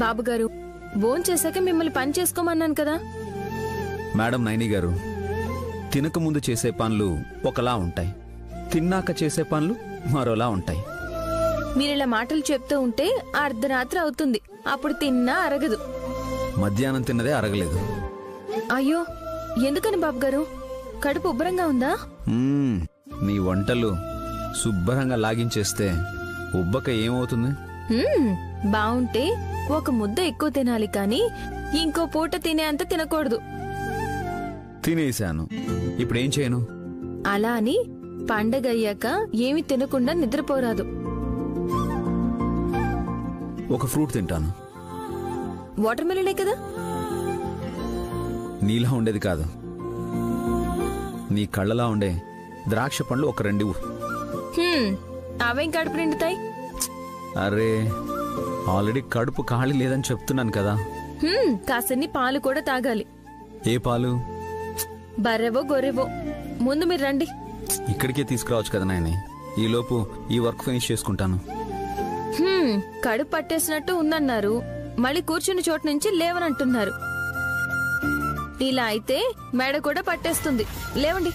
బాబుగారు భోంచేశాక మిమ్మల్ని పని చేసుకోమన్నాను కదా. మేడం నైని గారు, తినకముందు చేసే పనులు ఒకలా ఉంటాయి, తిన్నాక చేసే పనులు మరోలా ఉంటాయి. మీరిలా మాటలు చెప్తూ ఉంటే అర్ధరాత్రి అవుతుంది, అప్పుడు తిన్నా అరగదు. మధ్యాహ్నం తిన్నదే అరగలేదు. అయ్యో, ఎందుకని బాబుగారు? కడుపు ఉబ్బరంగా ఉందా? నీ వంటలు శుభ్రంగా లాగించేస్తే ఉబ్బక ఏమవుతుంది? బావుంటే ఒక ముద్ద ఎక్కువ తినాలి కానీ ఇంకో పూట తినే అంత తినకూడదు. తినేశాను, ఇప్పుడేం చేయను? అలా అని పండగయ్యాక ఏమి తినకుండా నిద్రపోరాదు. ఒక ఫ్రూట్ తింటాను. వాటర్ మెలనే కదా? నీలా ఉండేది కాదు, నీ కళ్ళలా ఉండే ద్రాక్ష పండ్లు ఒక 2. అవేం కడుపు నిండుతాయి? అరే, ఆల్రెడీ కడుపు ఖాళీ లేదని చెప్తున్నాను కదా. కాసన్ని పాలు కూడా తాగాలి. ఏ పాలు? బర్రెవో గొర్రెవో. ముందు మీరు రండి. ఇక్కడికే తీసుకురావచ్చు కదా నాయనే, ఈలోపు ఈ వర్క్ ఫినిష్ చేసుకుంటాను. కడుపు పట్టేసినట్టు ఉందన్నారు, మళ్ళీ కూర్చుని చోటు నుంచి లేవనంటున్నారు. ఇలా అయితే మెడ కూడా పట్టేస్తుంది. లేవండి.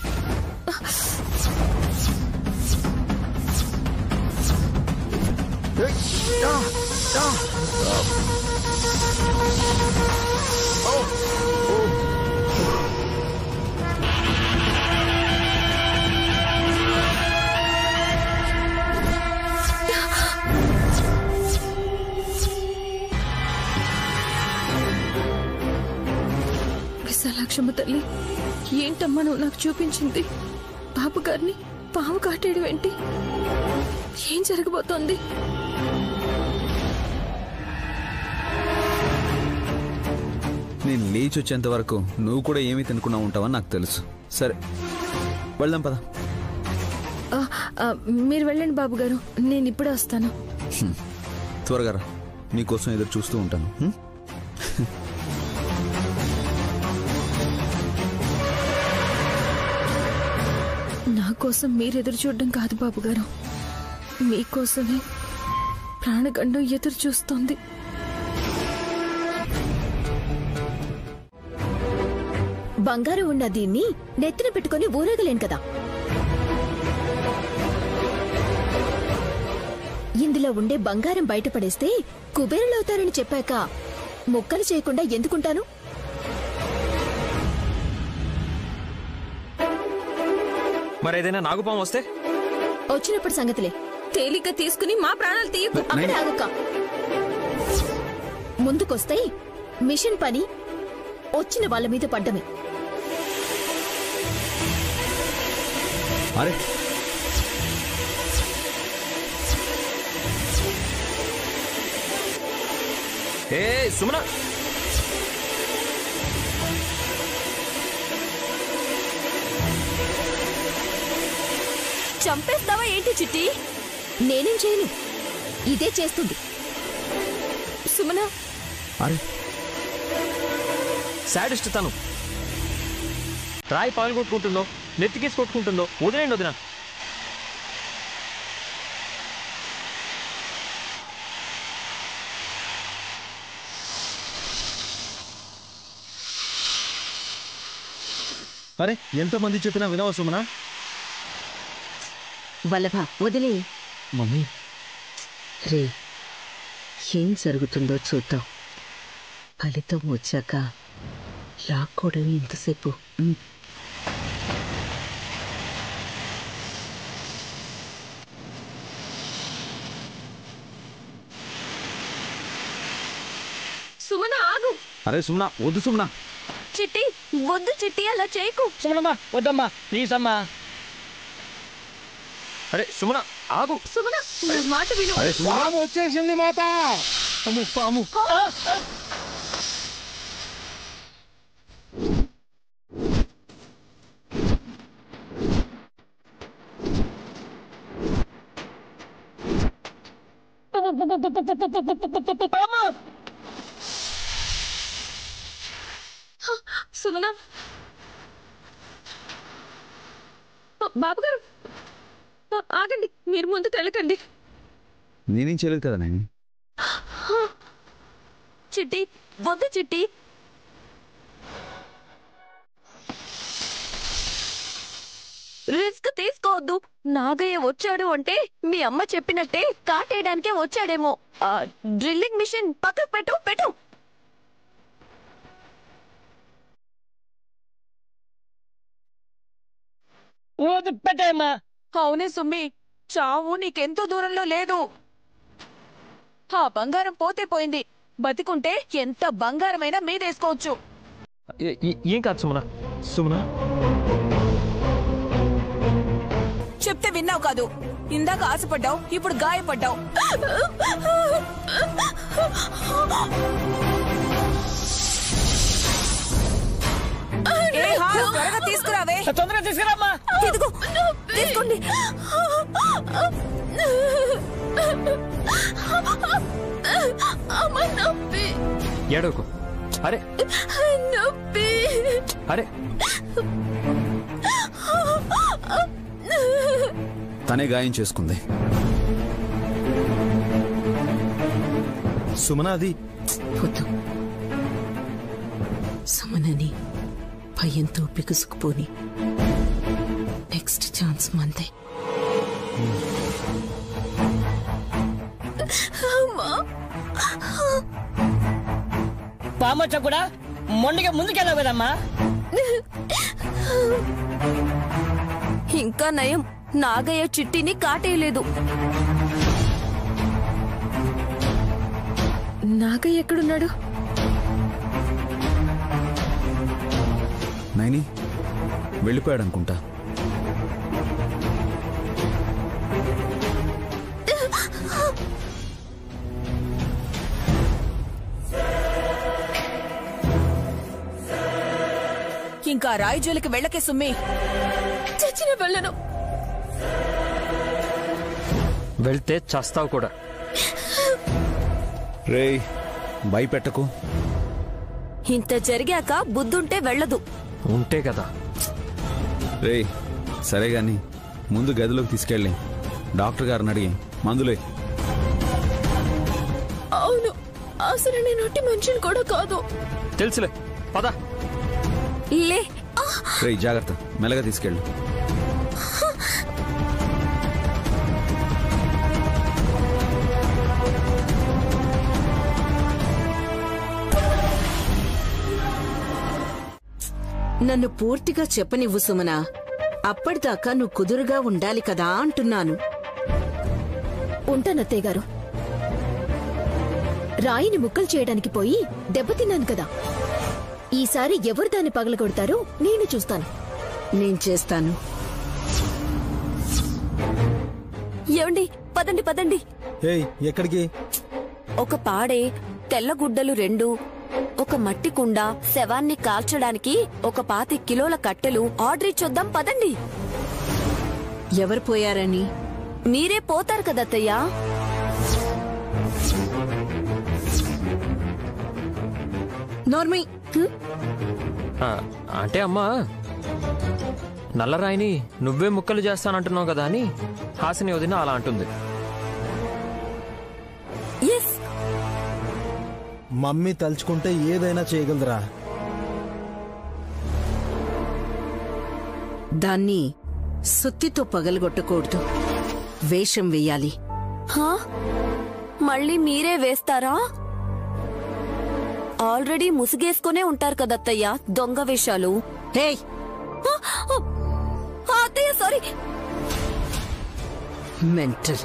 విశాలాక్షమ్మ తల్లి, ఏంటమ్మా నువ్వు నాకు చూపించింది? బాబు గారిని పాము కాటేయడం ఏంటి? ఏం జరగబోతోంది? నేను లేచి వచ్చేంత వరకు నువ్వు కూడా ఏమీ తినుకున్నా ఉంటావని నాకు తెలుసు. సరే వెళ్దాం పద. మీరు వెళ్ళండి బాబు గారు, నేను ఇప్పుడే వస్తాను. త్వరగా రా, నీకోసం ఎదురు చూస్తూ ఉంటాను. నా కోసం మీరు ఎదురు చూడడం కాదు బాబు గారు, మీకోసమే ప్రాణగండం ఎదురు చూస్తోంది. బంగారం ఉన్న దీన్ని నెత్తిన పెట్టుకుని ఊరేగలేను కదా. ఇందులో ఉండే బంగారం బయటపడేస్తే కుబేరులవుతారని చెప్పాక ముక్కలు చేయకుండా ఎందుకుంటాను? మరేదైనా నాగుపాము వస్తే? వచ్చినప్పుడు సంగతిలే. తేలిక తీసుకుని మా ప్రాణాలు తీయకు. అక్కడ ఆగక్క. ముందుకొస్తే మిషన్ పని వచ్చిన వాళ్ళ మీద పడ్డమే. అరే ఏ సుమన, చంపేస్తావా ఏంటి చిట్టి? నేనేం చేయను, ఇదే చేస్తుంది. సుమన, అరే సాడిస్ట్ తను. రాయి పాలు కొట్టుకుంటుందో, నెత్తికేసి కొట్టుకుంటుందో వదిలేండి వదిన. అరే ఎంతమంది చెప్పినా వినవా సుమనా? వల్లభ వదిలే. మమ్మీ రే, ఏం జరుగుతుందో చూద్దాం. ఫలితం వచ్చాక లాక్కోవడం ఎంతసేపు? సుమన ఆగు. అరే సుమనా, వద్దు సుమనా. చిట్టి వద్దు చిట్టి, అలా చేయకు. సుమనమ్మా వద్దమ్మా, ప్లీజ్ అమ్మా. అరే సుమన ఆగు. సుమన మాట విను. పాము వచ్చేసింది మాత. అమ్ము పాము. సుమన, బాబు గారు ఆగండి, మీరు ముందుకు వెళ్ళకండి. నేనేం చేయలేదు కదా నేను. చిట్టి, వద్దు చిట్టి. రిస్క్ తీసుకోవద్దు. నాగయ్య వచ్చాడు అంటే మీ అమ్మ చెప్పినట్టే కాటేయడానికే వచ్చాడేమో. డ్రిల్లింగ్ మిషన్ పక్కకు పెట్టు. పెట్టమ్మా. అవునే సుమ్మి, చావు నీకెంతో దూరంలో లేదు. ఆ బంగారం పోతే పోయింది, బతికుంటే ఎంత బంగారమైనా మీదేసుకోవచ్చు. ఏం కాదు సుమన. సుమన చెప్తే విన్నావు కాదు. ఇందాక ఆశపడ్డావు, ఇప్పుడు గాయపడ్డావు. త్వరగా తీసుకురావే. తొందరగా తీసుకురామ్మా. ఇదిగో తీసుకోండి. ఏడవకు. అరే అరే తనే గాయం చేసుకుంది. సుమన అది వద్దు. సుమనని భయంతో పిగుసుకుపోని. నెక్స్ట్ ఛాన్స్ మందే. పామొచ్చ కూడా మొండిగా ముందుకెళ్ళావు కదమ్మా. ఇంకా నయం, నాగయ్య చిట్టిని కాటేయలేదు. నాగయ్య ఎక్కడున్నాడు? నైని వెళ్ళిపోయాడు అనుకుంటా. ఇంకా రాయి జోలికి వెళ్ళకే సుమ్మి. చచ్చిన వెళ్ళను. వెళ్తే చస్తావు కూడా. రేయ్ భయపెట్టకు. ఇంత జరిగాక బుద్ధుంటే వెళ్ళదు. ఉంటే కదా. రేయ్ సరే గాని ముందు గదిలోకి తీసుకెళ్ళి డాక్టర్ గారిని అడిగి మందులే. అవును, అసలు నేను ఒట్టి మనిషిని కూడా కాదు. తెలుసులే, పద. లే. రేయ్ జాగ్రత్త, మెల్లగా తీసుకెళ్ళు. నన్ను పూర్తిగా చెప్పనివ్వు సుమన. అప్పటిదాకా నువ్వు కుదురుగా ఉండాలి కదా అంటున్నాను. ఉంటానత్తయ్య గారు. రాయిని ముక్కలు చేయడానికి పోయి దెబ్బతిన్నాను కదా. ఈసారి ఎవరు దాన్ని పగలగొడతారో నేను చూస్తాను. నేను చేస్తాను. ఏమండి, పదండి పదండి. ఎక్కడికి? ఒక పాడే, తెల్లగుడ్డలు 2, ఒక మట్టి కుండ, శవాన్ని కాల్చడానికి ఒక 25 కిలోల కట్టెలు ఆర్డర్ ఇచ్చొద్దాం. పదండి. ఎవరు పోయారని? మీరే పోతారు కదత్తయ్యా. నోర్మి. అంటే అమ్మా, నల్లరాయిని నువ్వే ముక్కలు చేస్తానంటున్నావు కదా అని హాసిని వదిన అలా అంటుంది. ఎస్, మమ్మీ తలుచుకుంటే ఏదైనా చేయగలదురా. దాన్ని సుత్తితో పగలగొట్టకూడదు, వేషం వెయ్యాలి. మళ్ళీ మీరే వేస్తారా? ఆల్రెడీ ముసుగేసుకునే ఉంటారు కదత్తయ్యా దొంగ వేషాలు. హే, అత్తయ్య సారీ. మెంటల్.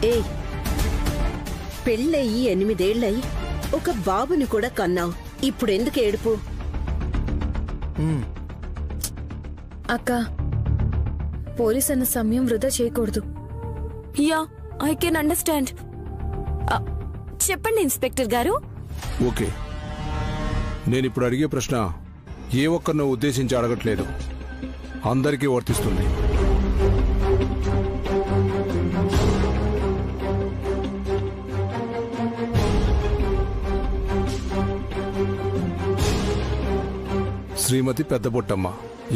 ఏయ్, పెళ్ళయి 8 ఏళ్లయి ఒక బాబుని కూడా కన్నావు. ఇప్పుడెందుకు ఏడుపు? అక్క, పోలీస్ అన్న సమయం వృధా చేయకూడదు. Yeah, I can understand. చెప్పండి ఇన్స్పెక్టర్ గారు. ఓకే, నేనిప్పుడు అడిగే ప్రశ్న ఏ ఒక్కరినో ఉద్దేశించి అడగట్లేదు, అందరికీ వర్తిస్తుంది. శ్రీమతి పెద్దబొట్టమ్మ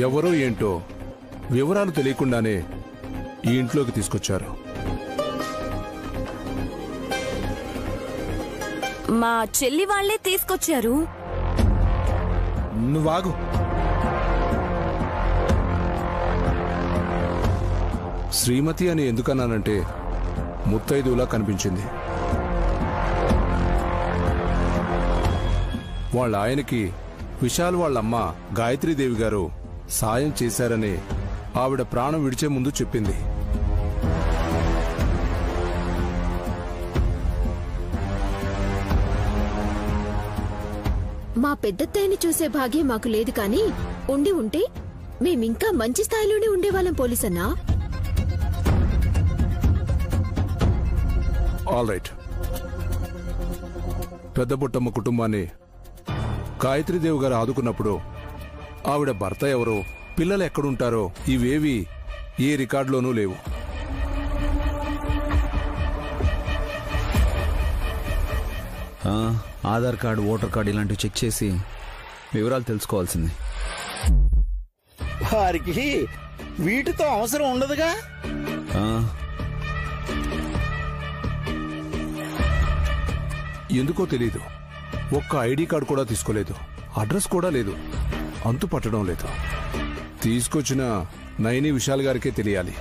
ఎవరో ఏంటో వివరాలు తెలియకుండానే ఈ ఇంట్లోకి తీసుకొచ్చారు. మా చెల్లి వాళ్లే తీసుకొచ్చారు. నువ్వాగు. శ్రీమతి అని ఎందుకన్నానంటే ముత్తైదులా కనిపించింది. వాళ్ళ ఆయనకి విశాల్ వాళ్ళమ్మ గాయత్రీదేవి గారు సాయం చేశారని ఆవిడ ప్రాణం విడిచే ముందు చెప్పింది. మా పెద్దత్తయ్యని చూసే భాగ్యం మాకు లేదు కానీ ఉండి ఉంటే మేమింకా మంచి స్థాయిలోనే ఉండేవాళ్ళం పోలీసన్నా. All right. పెద్ద బుట్టమ్మ కుటుంబాన్ని గాయత్రీదేవి గారు ఆదుకున్నప్పుడు ఆవిడ భర్త ఎవరో, పిల్లలు ఎక్కడుంటారో ఇవేవి ఏ రికార్డులోనూ లేవు. ఆధార్ కార్డు, ఓటర్ కార్డు ఇలాంటివి చెక్ చేసి వివరాలు తెలుసుకోవాల్సింది. వారికి వీటితో అవసరం ఉండదుగా. ఎందుకో తెలీదు, ఒక్క ఐడి కార్డు కూడా తీసుకోలేదు, అడ్రస్ కూడా లేదు, అంతు పట్టడం లేదు. తీసుకొచ్చిన నైని విశాల్ గారికే తెలియాలి.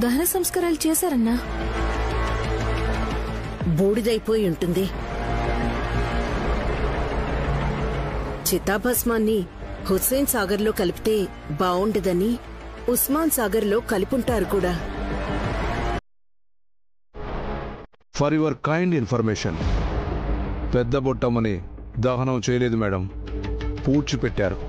దహన సంస్కారాలు చేశారన్నా. బూడిదైపోయి ఉంటుంది. చితాభస్మాన్ని హుస్సేన్ సాగర్లో కలిపితే బావుండదని ఉస్మాన్ సాగర్లో కలిపుంటారు కూడా. ఫర్ యువర్ కైండ్ ఇన్ఫర్మేషన్, పెద్ద బొట్టమ్మని దహనం చేయలేదు మేడం, పూడ్చిపెట్టారు.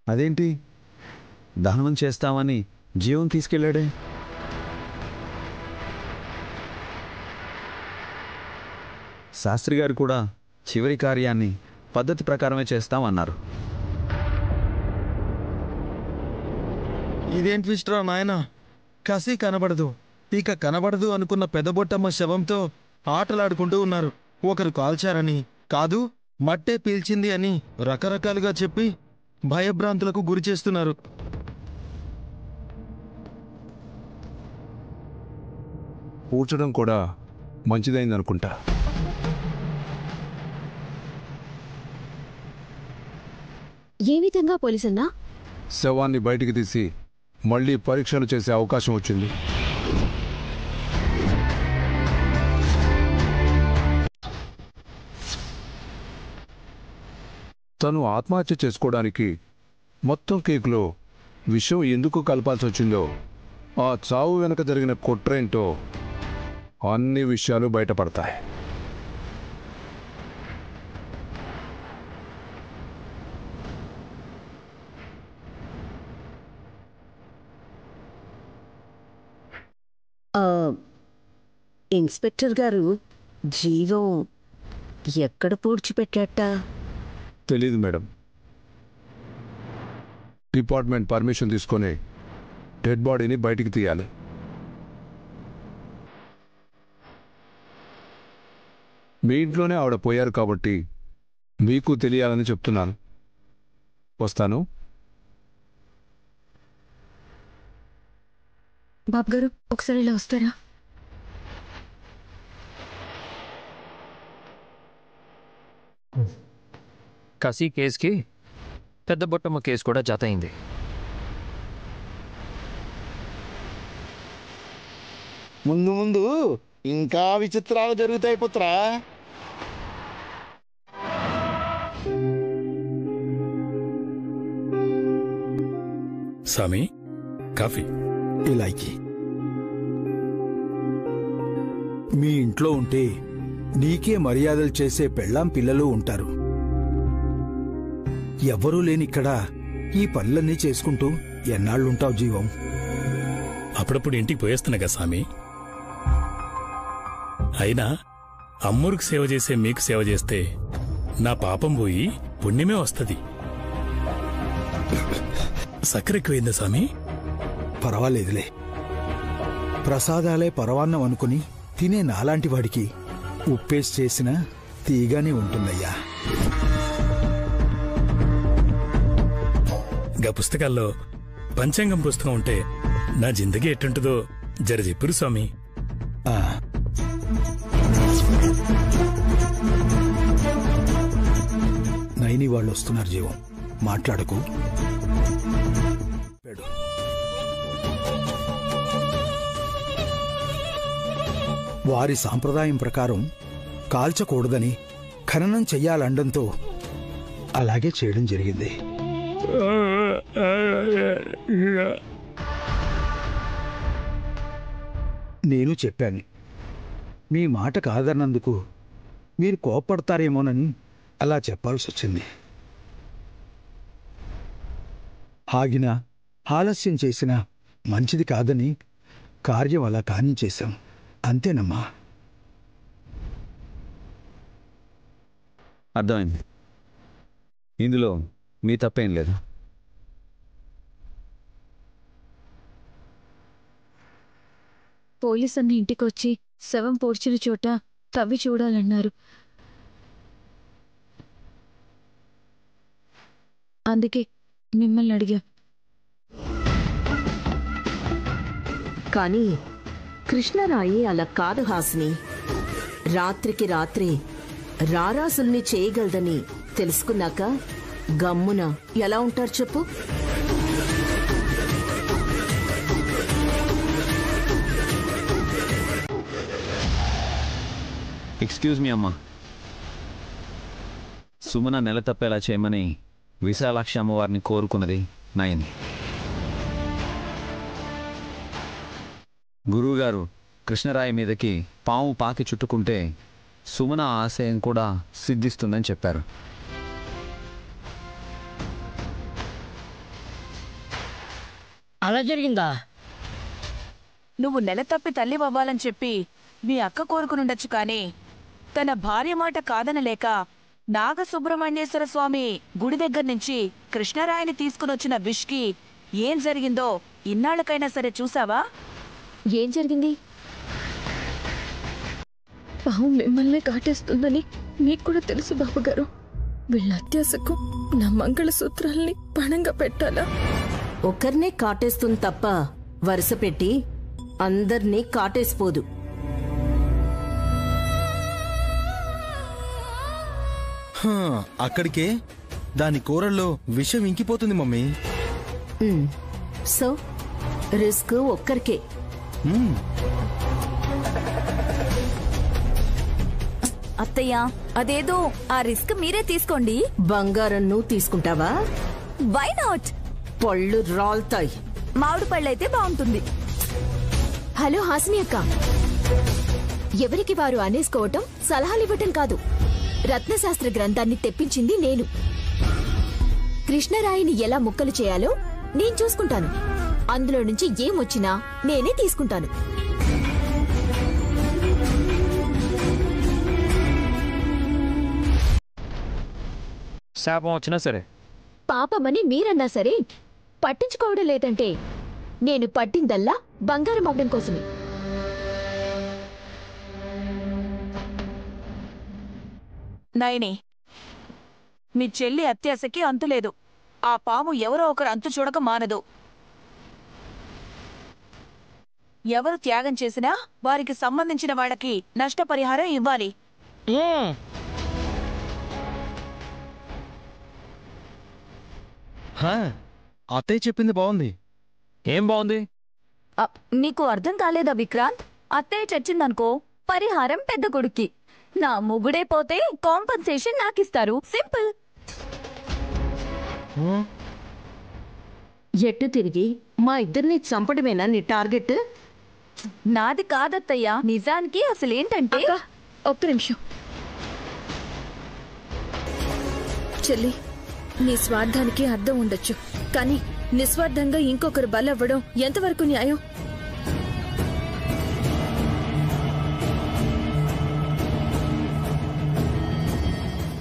అదేంటి, దహనం చేస్తామని జీవం తీసుకెళ్ళాడే? శాస్త్రి గారు కూడా చివరి కార్యాన్ని పద్ధతి ప్రకారమే చేస్తామన్నారు. ఇదేం ట్విస్ట్ రా నాయనా, కసి కనబడదు ఇక కనబడదు అనుకున్న పెదబొట్టమ్మ శవంతో ఆటలాడుకుంటూ ఉన్నారు. ఒకరు కాల్చారని, కాదు మట్టే పీల్చింది అని రకరకాలుగా చెప్పి భయభ్రాంతులకు గురి చేస్తున్నారు. పూడ్చడం కూడా మంచిదైందనుకుంటా. ఏ విధంగా పోలీసన్నా? శవాన్ని బయటికి తీసి మళ్ళీ పరీక్షలు చేసే అవకాశం వచ్చింది. తను ఆత్మహత్య చేసుకోవడానికి మొత్తం కేకులో విషం ఎందుకు కలపాల్సి వచ్చిందో, ఆ చావు వెనక జరిగిన కుట్రేంటో అన్ని విషయాలు బయటపడతాయి. ఇన్స్పెక్టర్ గారు జీవం ఎక్కడ పూడ్చిపెట్టాట? తెలీదు మేడం. డిపార్ట్మెంట్ పర్మిషన్ తీసుకొని డెడ్ బాడీని బయటికి తీయాలి. మీ ఇంట్లోనే ఆవిడ పోయారు కాబట్టి మీకు తెలియాలని చెప్తున్నాను. వస్తాను. బాబు గారు ఒకసారి ఇలా వస్తారా? కసి కేసుకి పెద్ద బొట్టమ్మ కేసు కూడా జత అయింది. ముందు ముందు ఇంకా విచిత్రాలు జరుగుతాయి పుత్రా. సామి, కాఫీ. ఇలాకి మీ ఇంట్లో ఉంటే నీకే మర్యాదలు చేసే పెళ్ళాం పిల్లలు ఉంటారు. ఎవరూ లేనిక్కడ ఈ పనులన్నీ చేసుకుంటూ ఎన్నాళ్ళుంటావు జీవం? అప్పుడప్పుడు ఇంటికి పోయేస్తున్నాగా సామి. అయినా అమ్మూరికి సేవ చేసే మీకు సేవ చేస్తే నా పాపం పోయి పుణ్యమే వస్తుంది. సక్కర ఎక్కువైందా స్వామి? పర్వాలేదులే. ప్రసాదాలే పరవాన్నం అనుకుని తినే నాలాంటి వాడికి ఉప్పేసి చేసినా తీగానే ఉంటుందయ్యా. గా పుస్తకాల్లో పంచాంగం పుస్తకం ఉంటే నా జిందగీ ఎట్టుంటుందో జర చెప్పురు స్వామి. నైని వాళ్ళు వస్తున్నారు జీవం, మాట్లాడకు. వారి సాంప్రదాయం ప్రకారం కాల్చకూడదని ఖననం చెయ్యాలండంతో అలాగే చేయడం జరిగింది. నేను చెప్పాను, మీ మాట కాదన్నందుకు మీరు కోపడతారేమోనని అలా చెప్పాల్సి వచ్చింది. ఆగినా ఆలస్యం చేసినా మంచిది కాదని కార్యం అలా కానించేశాం, అంతేనమ్మా. అర్థమైంది. ఇందులో మీ తప్పేం లేదు. పోలీస్ అన్న ఇంటికొచ్చి శవం పోడ్చిన చోట తవ్వి చూడాలన్నారు. అందుకే మిమ్మల్ని అడిగా. కానీ కృష్ణరాయి అలా కాదు హాసిని. రాత్రికి రాత్రి రారాసుల్ని చేయగలదని తెలుసుకున్నాక గమ్మున ఎలా ఉంటారు చెప్పు? ఎక్స్క్యూజ్ మీ అమ్మా. సుమన నెల తప్పేలా చేయమని విశాలాక్షి అమ్మవారిని కోరుకున్నది నయని. గురువుగారు కృష్ణరాయి మీదకి పాము పాకి చుట్టుకుంటే సుమన ఆశయం కూడా సిద్ధిస్తుందని చెప్పారు. అలా జరిగిందా? నువ్వు నెల తప్పి తల్లి అవ్వాలని చెప్పి మీ అక్క కోరుకునుండొచ్చు, కానీ తన భార్య మాట కాదనలేక నాగసుబ్రహ్మణ్యేశ్వర స్వామి గుడి దగ్గర నుంచి కృష్ణరాయిని తీసుకునొచ్చిన విష్కి ఏం జరిగిందో ఇన్నాళ్ళకైనా సరే చూసావా? ఏం జరిగింది? పాము మిమ్మల్ని కాటేస్తుందని మీకు కూడా తెలుసు బాబుగారు. వీళ్ళ అత్యాశకు నా మంగళసూత్రాల్ని పణంగా పెట్టాలా? ఒకరినే కాటేస్తుంది తప్ప వరుస పెట్టి అందర్నీ కాటేసిపోదు. అక్కడికే దాని కూరల్లో విషం ఇంకిపోతుంది మమ్మీ. సో రిస్క్ ఒక్కరికే. అత్తయ్య, అదేదో ఆ రిస్క్ మీరే తీసుకోండి. బంగారం నువ్వు తీసుకుంటావా? Why not? పళ్ళు రాల్తాయి. మామిడి పళ్ళైతే బాగుంటుంది. హలో హాసిని అక్క, ఎవరికి వారు అనేసుకోవటం, సలహాలివ్వటం కాదు. రత్నశాస్త్ర గ్రంథాన్ని తెప్పించింది నేను. కృష్ణరాయిని ఎలా ముక్కలు చేయాలో నేను చూసుకుంటాను. అందులో నుంచి ఏమొచ్చినా నేనే తీసుకుంటాను. శాపం వచ్చినా సరే, పాపమని మీరన్నా సరే పట్టించుకోవడం లేదంటే నేను పట్టిందల్లా బంగారం అవ్వడం కోసమే. నయని, మీ చెల్లి అత్యాశకి అంతులేదు. ఆ పాము ఎవరో ఒకరు అంతు చూడక మానదు. ఎవరు త్యాగం చేసినా వారికి సంబంధించిన వాళ్ళకి నష్టపరిహారం ఇవ్వాలి. అత్తయ్య చెప్పింది బాగుంది. ఏం బాగుంది? నీకు అర్థం కాలేదా విక్రాంత్? అత్తయ్య చచ్చిందనుకో పరిహారం పెద్ద కొడుక్కి, నా మొగుడే పోతే కాంపన్సేషన్ నాకిస్తారు. సింపుల్. ఎట్టు తిరిగి మా ఇద్దరిని చంపడమేనా నీ టార్గెట్? నాది కాదత్తయ్య. నిజానికి అసలేంటంటే, ఒక్క నిమిషం చెల్లి, నీ స్వార్థానికి అర్థం ఉండొచ్చు, కానీ నిస్వార్థంగా ఇంకొకరు బలవ్వడం ఎంతవరకు న్యాయం?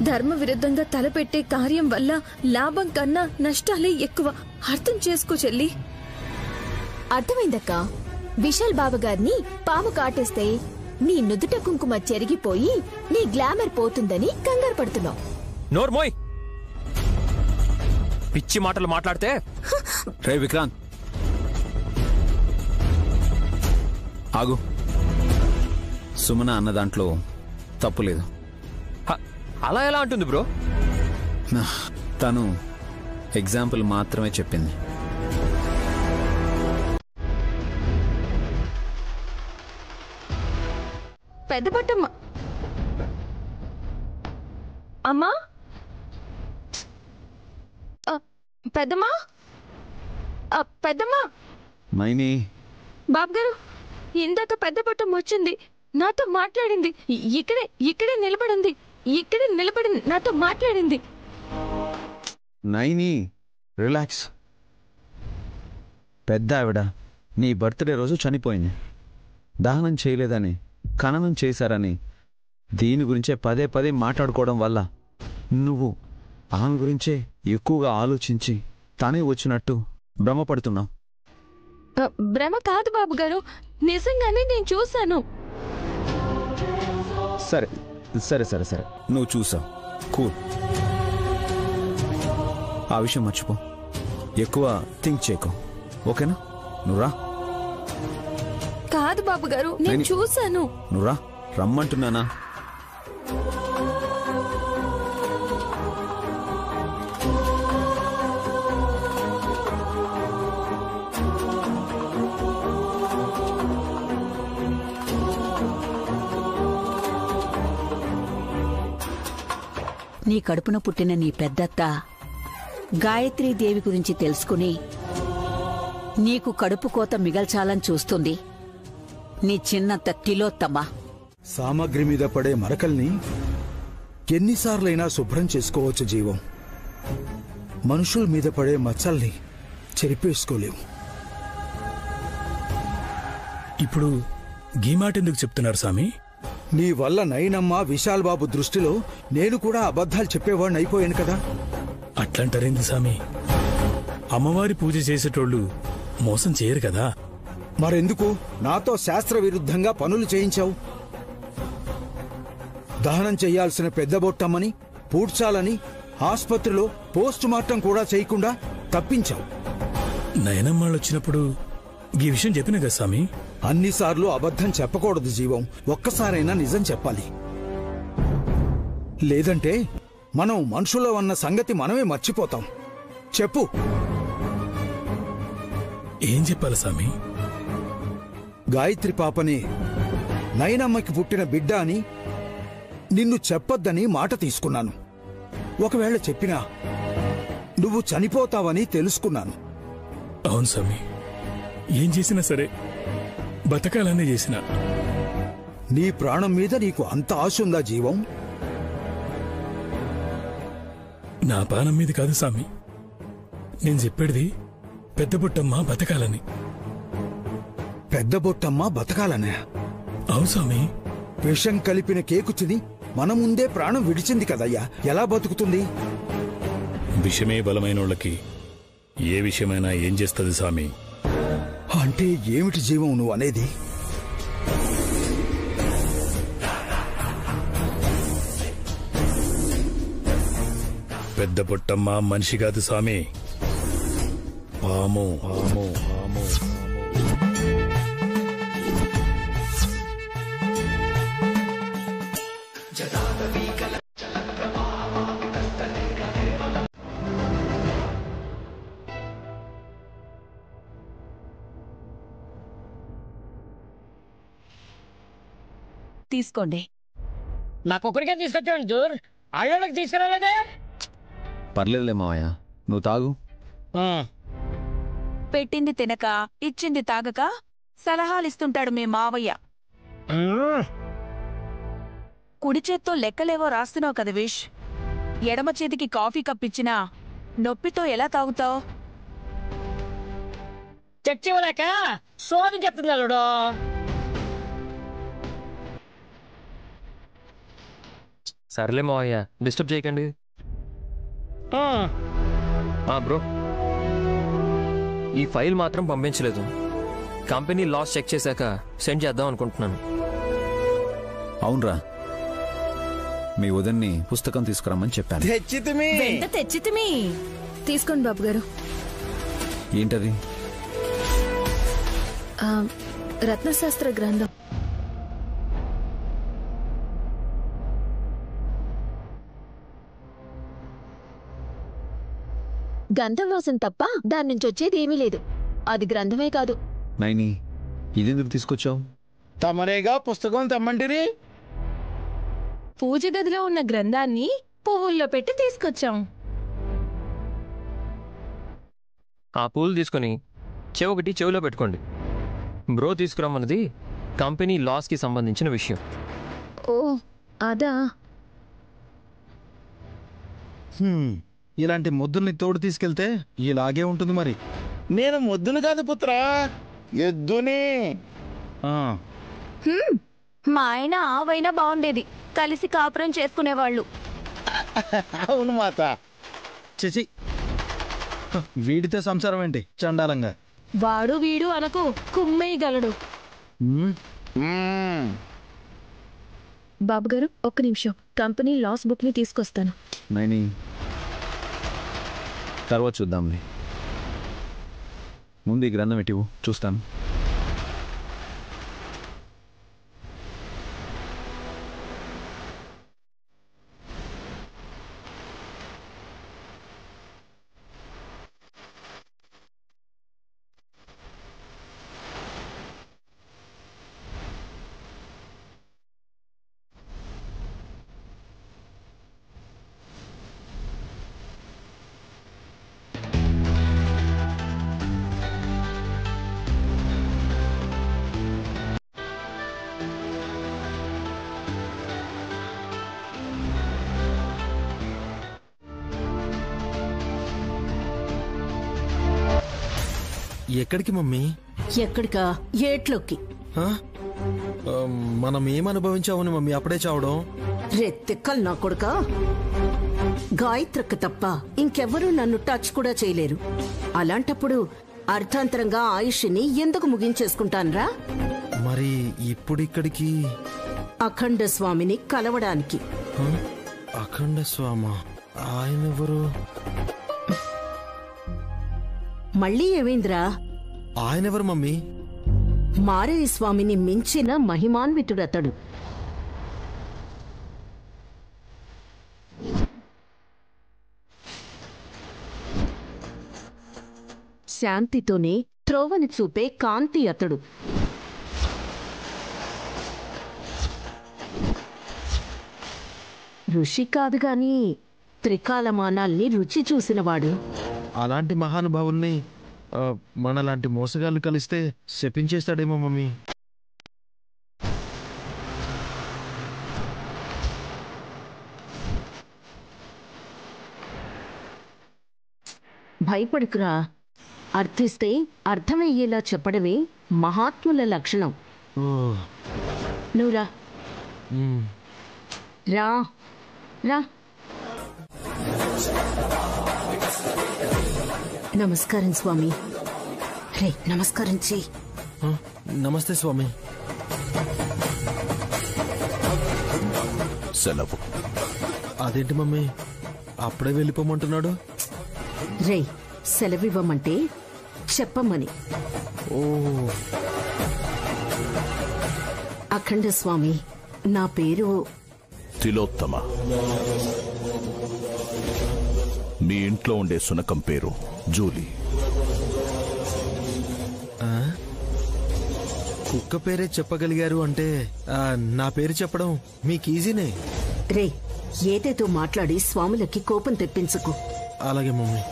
ధర్మ విరుద్ధంగా తలపెట్టే కార్యం వల్ల లాభం కన్నా నష్టాలే ఎక్కువ. అర్థం చేసుకో చెల్లి. అర్థమైందక్క. విశాల్ బాబు గారిని పాము కాటేస్తే నీ నుదుట కుంకుమ చెరిగిపోయి నీ గ్లామర్ పోతుందని కంగారు పడుతున్నావు. నోర్మోయ్, పిచ్చి మాటలు మాట్లాడితే. రే విక్రాంత్, ఆగు. సుమన అన్న దాంట్లో తప్పులేదు. అలా ఎలా అంటుంది బ్రో? తను ఎగ్జాంపుల్ మాత్రమే చెప్పింది. పెద్ద బట్టమ్మ అమ్మా, పెద్దమ్మా, పెద్దమ్మా. మైని, బాబు గారు, ఇందాక పెద్ద బట్టమ్మ వచ్చింది, నాతో మాట్లాడింది. ఇక్కడే నిలబడి నాతో మాట్లాడింది. నైని రిలాక్స్. పెద్ద ఆవిడ నీ బర్త్డే రోజు చనిపోయింది. దహనం చేయలేదని, ఖననం చేశారని దీని గురించే పదే పదే మాట్లాడుకోవడం వల్ల నువ్వు ఆమె గురించే ఎక్కువగా ఆలోచించి తానే వచ్చినట్టు భ్రమపడుతున్నావు. భ్రమ కాదు బాబు గారు, నిజంగానే నేను చూశాను. సరే సరే సరే సరే, నువ్వు చూసావు, కూల్. ఆ విషయం మర్చిపో, ఎక్కువ థింక్ చేయకు, ఓకేనా? నువ్వురా. కాదు బాబు గారు, నేను చూశాను. నువ్వురా, రమ్మంటున్నానా? నీ కడుపున పుట్టిన నీ పెద్దత్త గాయత్రీదేవి గురించి తెలుసుకుని నీకు కడుపు కోత మిగల్చాలని చూస్తుంది నీ చిన్నత్త తిలోత్తమ. సామగ్రి మీద పడే మరకల్ని ఎన్నిసార్లైనా శుభ్రం చేసుకోవచ్చు జీవం. మనుషుల మీద పడే మచ్చల్ని చెరిపేసుకోలేవు. ఇప్పుడు గీమాట ఎందుకు చెప్తున్నారు స్వామి? నీ వల్ల నైనమ్మ, విశాల్ బాబు దృష్టిలో నేను కూడా అబద్ధాలు చెప్పేవాడిని అయిపోయాను కదా. అట్లంటారేంది స్వామి? అమ్మవారి పూజ చేసేటోళ్ళు మోసం చేయరు కదా. మరెందుకు నాతో శాస్త్ర విరుద్ధంగా పనులు చేయించావు? దహనం చెయ్యాల్సిన పెద్ద బొట్టమ్మని, పూడ్చాలని ఆస్పత్రిలో పోస్ట్ మార్టం కూడా చేయకుండా తప్పించావు. నయనమ్మాళ్ళొచ్చినప్పుడు ఈ విషయం చెప్పిన కదా స్వామి. అన్నిసార్లు అబద్ధం చెప్పకూడదు జీవం, ఒక్కసారైనా నిజం చెప్పాలి. లేదంటే మనం మనుషులో ఉన్న సంగతి మనమే మర్చిపోతాం. చెప్పు. ఏం చెప్పాలి స్వామి? గాయత్రి పాపని నైనమ్మకి పుట్టిన బిడ్డ అని నిన్ను చెప్పొద్దని మాట తీసుకున్నాను. ఒకవేళ చెప్పినా నువ్వు చనిపోతావని తెలుసుకున్నాను. అవును స్వామి, ఏం చేసినా సరే బతకాలనే చేసిన. నీ ప్రాణం మీద నీకు అంత ఆశ ఉందా జీవం? నా ప్రాణం మీద కాదు స్వామి, నేను చెప్పేది పెద్ద బొట్టమ్మ బతకాలని. పెద్ద బొట్టమ్మ బతకాలనే? అవును స్వామి. విషం కలిపిన కేకు తిని మన ముందే ప్రాణం విడిచింది కదయ్యా, ఎలా బతుకుతుంది? విషమే బలమైనోళ్ళకి ఏ విషయమైనా ఏం చేస్తుంది స్వామి? అంటే ఏమిటి జీవం నువ్వు అనేది? పెద్ద పొట్టమ్మ మనిషి కాదు స్వామి, పాము. పాము పాము. తీసుకోండి. నాకొక్కడికే తీసుకొచ్చాను జూర్, ఆడోళ్ళకి తీసుకురాలేదే. పర్లేదులే మావయ్య, నువ్వు తాగు. పెట్టింది తినక, ఇచ్చింది తాగక సలహాలిస్తుంటాడు మీ మావయ్య. కుడి చేత్తో లెక్కలేవో రాస్తున్నావు కదా విష్. ఎడమ చేతికి కాఫీ కప్పిచ్చినా నొప్పితో ఎలా తాగుతావు? చచ్చివలేక సోది చెప్తున్నాడు. సర్లే మావయ్య, డిస్టర్బ్ చేయకండి. బ్రో, ఈ ఫైల్ మాత్రం పంపించలేదు. కంపెనీ లాస్ చెక్ చేశాక సెండ్ చేద్దాం అనుకుంటున్నాను. అవునరా, మీ వదిన్ని పుస్తకం తీసుకురమ్మని చెప్పాను. తెచ్చితిమి. తీసుకోండి బాబు గారు. ఏంటది? రత్నశాస్త్ర గ్రంథం. గంధం వాసన తప్ప దాని నుంచి వచ్చేది ఏమీ లేదు. అది గ్రంథమే కాదు. నైని, ఇదెందుకు తీసుకొచ్చావు? తమరేగా పుస్తకం తెమ్మంటిరి. పూజ గదిలో ఉన్న గ్రంథాన్ని పువ్వుల్లో పెట్టి తీసుకొచ్చాం. ఆ పూలు తీసుకొని చెవొకటి చెవిలో పెట్టుకోండి. బ్రో తీసుకురమ్మన్నది కంపెనీ లాస్కి సంబంధించిన విషయం. ఓ అదా. ఇలాంటి ముద్దుల్ని తోడు తీసుకెళ్తే ఇలాగే ఉంటుంది మరి. నేను ముద్దును కాదు పుత్రా, ఎద్దుని. మా ఆయన ఆవైనా బాగుండేది, కలిసి కాపురం చేసుకునేవాళ్ళు. అవును మాత. చిచి, వీడితే సంసారం ఏంటి చండాలంగా. వాడు వీడు అనకు, కుమ్మేయగలడు. బాబుగారు ఒక్క నిమిషం, కంపెనీ లాస్ బుక్ ని తీసుకొస్తాను. నైని, తర్వాత చూద్దాంలే. ముందు ఈ గ్రంథం ఎటివు చూస్తాను. ఎక్కడికి మమ్మీ? ఎక్కడికా? ఏట్లోకి. మనం ఏం అనుభవించామని మమ్మీ అప్పుడే చావడం? రెత్తెక్కలు నా కొడుకా. గాయత్రక్క తప్ప ఇంకెవ్వరూ నన్ను టచ్ కూడా చేయలేరు. అలాంటప్పుడు అర్థాంతరంగా ఆయుష్ని ఎందుకు ముగించేసుకుంటాన్రా? మరి ఇప్పుడు ఇక్కడికి అఖండ స్వామిని కలవడానికి. అఖండ స్వామ? ఆయనెవరు? మళ్ళీ ఏమైందిరా? ఆయనెవరు మమ్మీ? మారేయ స్వామిని మించిన మహిమాన్వితుడతడు. శాంతితోనే త్రోవని చూపే కాంతి అతడు. ఋషి కాదు గాని త్రికాలమానాల్ని రుచి చూసినవాడు. అలాంటి మహానుభావుల్ని మనలాంటి మోసగాళ్ళు కలిస్తే శపించేస్తాడేమో మమ్మీ. భయపడుకురా. అర్థిస్తే అర్థమయ్యేలా చెప్పడమే మహాత్ముల లక్షణం. నువ్వురా. రా రా. నమస్కారం స్వామి. రే నమస్కారం చెయ్యి. నమస్తే స్వామి. సెలవు. అదేంటి మమ్మీ అప్పుడే వెళ్ళిపోమంటున్నాడు? రే సెలవివ్వమంటే చెప్పమని. ఓ అఖండ స్వామి, నా పేరు తిలోత్తమ. మీ ఇంట్లో ఉండే సునకం పేరు జూలీ. కుక్క పేరే చెప్పగలిగారు అంటే నా పేరు చెప్పడం మీకు ఈజీనే. రే ఏదేదో మాట్లాడి స్వాములకి కోపం తెప్పించుకు. అలాగే మమ్మీ.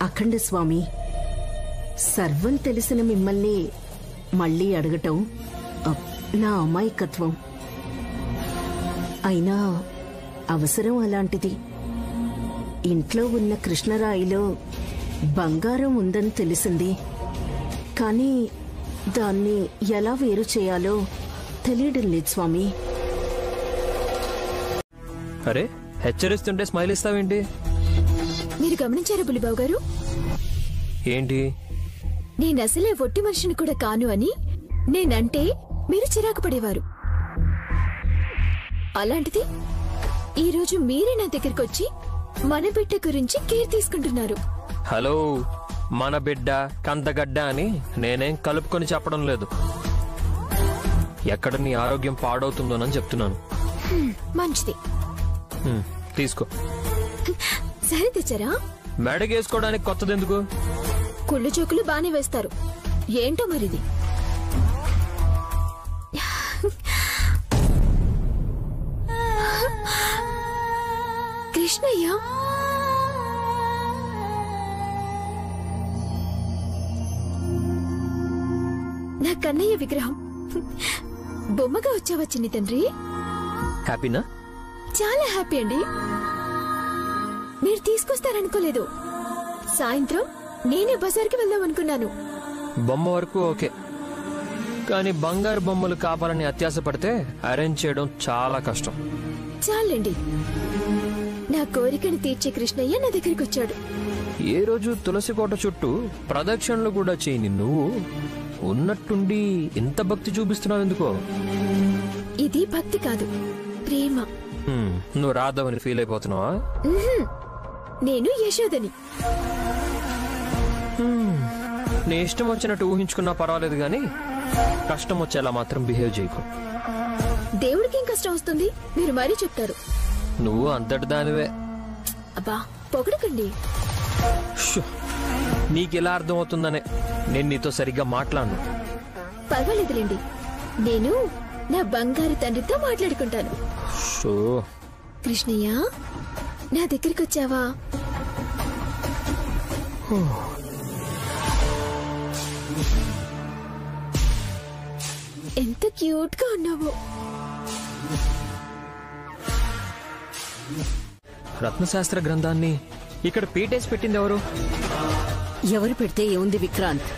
అఖండ స్వామి, సర్వం తెలిసిన మిమ్మల్ని మళ్ళీ అడగటం నా అమాయకత్వం. అయినా అవసరం అలాంటిది. ఇంట్లో ఉన్న కృష్ణరాయిలో బంగారం ఉందని తెలిసింది, కానీ దాన్ని ఎలా వేరు చేయాలో తెలియడం లేదు స్వామి. అరే హెచ్చరిస్తుంటే స్మైల్ ఇస్తావేంటి? మీరు గమనించారా బులిబాబు గారు? ఏంటి? నేను అసలే ఒట్టి మనిషిని కూడా కాను అని నేనంటే మీరు చిరాకు పడేవారు. అలాంటిది ఈరోజు మీరే నా దగ్గరికి వచ్చి మన బిడ్డ గురించి కేర్ తీసుకుంటున్నారు. హలో, మన బిడ్డ కందగడ్డ అని నేనేం కలుపుకొని చెప్పడం లేదు. ఎక్కడ నీ ఆరోగ్యం పాడవుతుందోనని చెప్తున్నాను. మంచిది, తీసుకో. సరే తెచ్చారా? మెడగేసుకోవడానికి కొత్తది ఎందుకు? కుళ్ళు జోకులు బానే వేస్తారు, ఏంటో మరిది. కృష్ణయ్య, నా కన్నయ్య విగ్రహం బొమ్మగా వచ్చావా చిన్ని తండ్రి? హ్యాపీనా? చాలా హ్యాపీ అండి. మీరు తీసుకొస్తారనుకోలేదు. సాయంత్రం నేనే బజార్కి వెళ్దాం అనుకున్నాను. బొమ్మ వరకు ఓకే, కానీ బంగారు బొమ్మలు కావాలని అత్యాశ పడితే అరేంజ్ చేయడం చాలా కష్టం. చాలండి, నా కోరికను తీర్చే కృష్ణయ్య నా దగ్గరికి వచ్చాడు. ఏ రోజు తులసి కోట చుట్టూ ప్రదక్షిణలు కూడా చేయని నువ్వు ఉన్నట్టుండి ఇంత భక్తి చూపిస్తున్నావు ఎందుకో? ఇది భక్తి కాదు, ప్రేమ. నువ్వు రాధవని ఫీల్ అయిపోతున్నావా? నేను యశోదని. నీ ఇష్టం వచ్చినట్టు ఊహించుకున్నా పర్వాలేదు, గాని కష్టం వచ్చేలా మాత్రం బిహేవ్ చేయకు. దేవుడికి ఏం కష్టం వస్తుంది? మీరు మరీ చెప్తారు. నువ్వు అంతటి దానివే. అబ్బా, పొగడకండి. నీకెలా అర్థం అవుతుందనే నేను నీతో సరిగ్గా మాట్లాడను. పర్వాలేదులేండి, నేను నా బంగారు తండ్రితో మాట్లాడుకుంటాను. కృష్ణయ్య, నా దగ్గరికి వచ్చావా? ఎంత క్యూట్ గా ఉన్నావు. రత్నశాస్త్ర గ్రంథాన్ని ఇక్కడ పీటేసి పెట్టింది ఎవరు? ఎవరు పెడితే ఏముంది విక్రాంత్,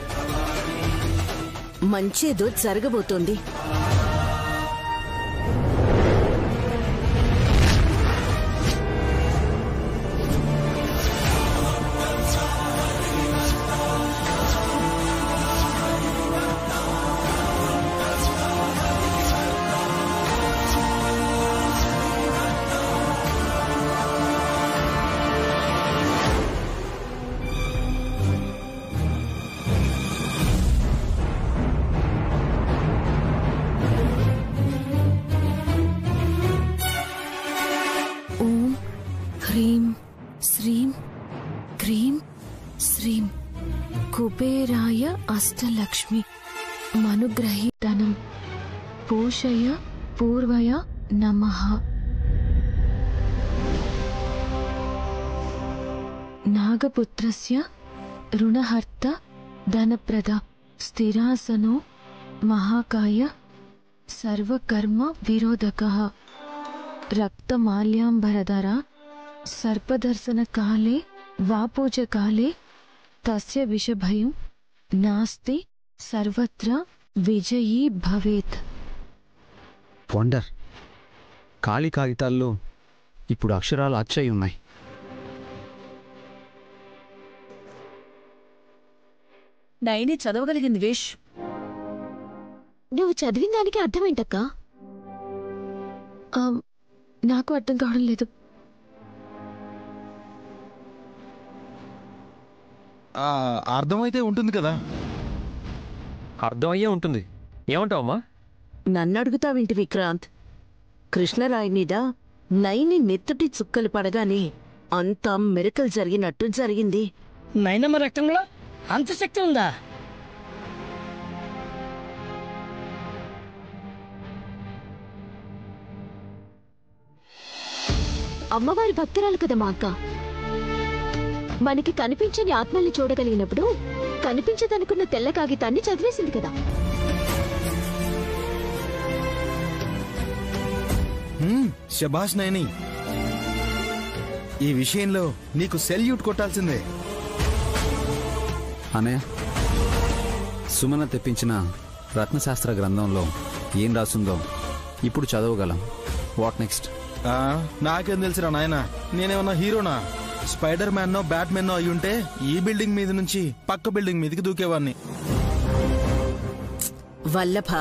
మంచేదో జరగబోతోంది. కుబేరాయ అష్టలక్ష్మి మనుగ్రహీతనం పోషయ పూర్వయ నమః. నాగపుత్రస్య రుణహర్త ధనప్రద స్థిరాసనో మహాకాయ సర్వకర్మ విరోధకః రక్తమాల్యాంబరధర సర్పదర్శన కాలే వాపూజ కాలే తస్య విషభయం నాస్తి సర్వత్ర విజయీ భవేత్. వండర్, ఖాళీ కాగితాల్లో ఇప్పుడు అక్షరాలు అచ్చయి ఉన్నాయి. నైని చదవగలిగింది విష్. నువ్వు చదివిన దానికి అర్థమేంటక్కా? నాకు అర్థం కావడం లేదు. అర్థమైతే ఉంటుంది కదా? అర్థమయ్యే ఉంటుంది. ఏమంటావమ్మా? నన్ను అడుగుతావింటి విక్రాంత్? కృష్ణరాయి మీద నైని నెత్తుటి చుక్కలు పడగానే అంతా మెరకలు జరిగినట్టు జరిగింది. నైనమ్మ రక్తంలో అంత శక్తి ఉందా? అమ్మవారి భక్తురాలు కదా మా అక్క. మనకి కనిపించని ఆత్మల్ని చూడగలిగినప్పుడు కనిపించదనుకున్న తెల్ల కాగితాన్ని చదివేసింది కదా. శభాష్ నైని, ఈ విషయంలో నీకు సెల్యూట్ కొట్టాల్సిందే. అనయ్య, సుమన తెప్పించిన రత్నశాస్త్ర గ్రంథంలో ఏం రాసుందో ఇప్పుడు చదవగలం. What next? నాకేం తెలుసురా నాయన, నేనేమన్నా హీరోనా? స్పైడర్ మ్యాన్నో బ్యాట్ మ్యాన్నో అయ్యుంటే ఈ బిల్డింగ్ మీద నుంచి పక్క బిల్డింగ్ మీదకి దూకేవాడిని. వల్లభ